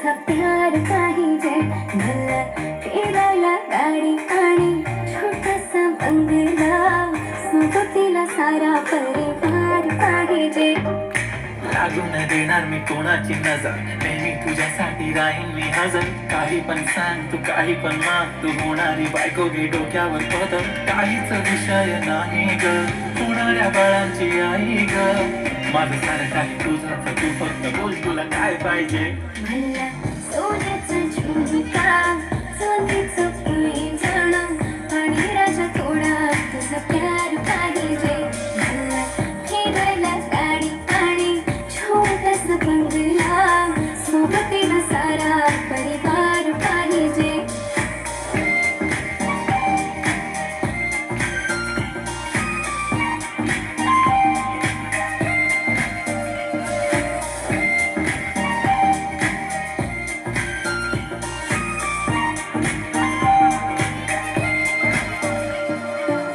तुझा प्यार पाहिजे. मला फिरायला गाडी आणि छोटासा बंगला, सोबतीला सारा परिवार पाहिजे. लागू न देणार मी कोणाची नजर, नेहमी तुझ्यासाठी राहीन मी हजर. काही पण सांग तू, काही पण माग, तू होणारी बायको घे डोक्यावर पदर. काहीच विषय नाही ग, होणाऱ्या बाळांची आई ग. माझं सारं काही तुझं, तू फक्त बोल तुला काय पाहिजे. मला सोन्याचा झुमका, चांदीचं पैंजण आणि राजा थोडा तुझा प्यार पाहिजे. मला फिरायला गाडी आणि छोटासा बंगला, सोबतीला सारा परिवार पाहिजे.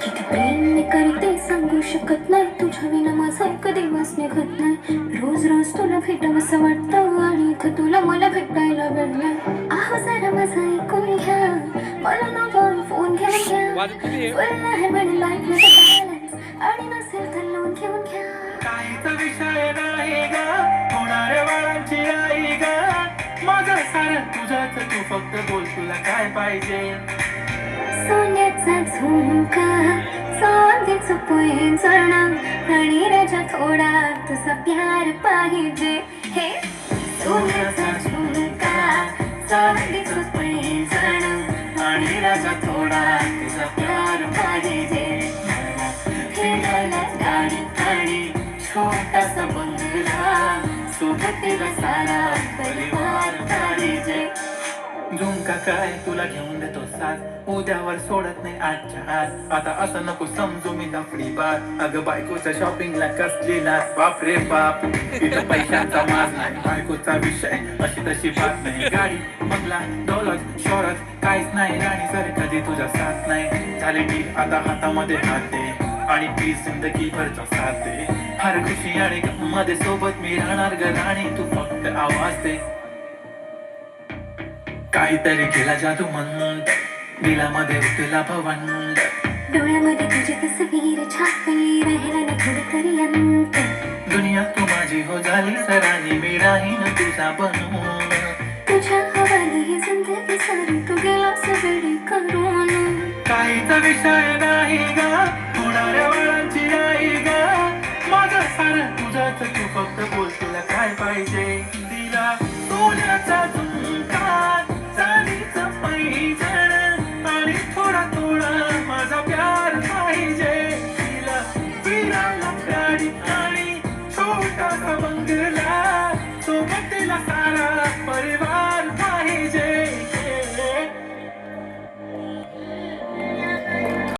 किती प्रेम मी करते सांगू शकत नाही, तुझ्या विना माझा एक दिवस निघत नाही. रोज रोज तुला भेटावंसं वाटतं आणि इथं तुला मला भेटायला भेटलं. आहो जरा माझा ऐकून घ्या, मला नवीन फोन घेऊन घ्या. फुल आहे म्हणे लाईफ मध्ये बॅलन्स, आणि नसेल तर लोन घेऊन घ्या. काहीच विषय नाही ग, होणाऱ्या बाळांची आई ग. माझं सारं तुझंच, तू फक्त बोल तुला काय पाहिजे. सोन्याचा झुमका, चांदीचं पैंजण आणि राजा थोडा तुझा प्यार पाहिजे. हे सोन्याचा झुमका, चांदीचं पैंजण आणि राजा थोडा तुझा प्यार पाहिजे. मला फिरायला गाडी आणि छोटासा बंगला, सोबतीला सारा परिवार पाहिजे. झुमका काय तुला घेऊन देतो साथ, उद्यावर सोडत नाही आजच्या आज. आता असं नको समजू मी लफडी बात, अगं बायकोच्या शॉपिंगला कसली लाच. बाप रे बाप, इथं पैशांचा माज नाही, बायकोचा विषय अशी तशी बात नाही. गाडी बंगला दौलत शोहरत काहीच नाही, राणी जर कधी तुझा साथ नाही. झाले डील आता हातामध्ये हात दे आणि प्लीज जिंदगीभरचा साथ दे. हर खुशी आणि मध्ये सोबत मी राहणार ग राणी, तू फक्त आवाज दे. काहीतरी केला जादू मंद, दिलामध्ये उठला भवंड. डोळ्यामध्ये तुझी तस्वीर छापली, राहिला ना कुठेतरी अंत. दुनिया तू माझी हो झाली सरानी, मी राहीन तुझा बनून. तुझ्या हवाली ही जिंदगी सारी, तू गेलास वेडी करून. काहीच विषय नाही ग, होणाऱ्या बाळांची आई ग. माझं सारं तुझंच, तू फक्त बोल तुला काय पाहिजे. दिला सोन्याचा झुमका, चांदीचं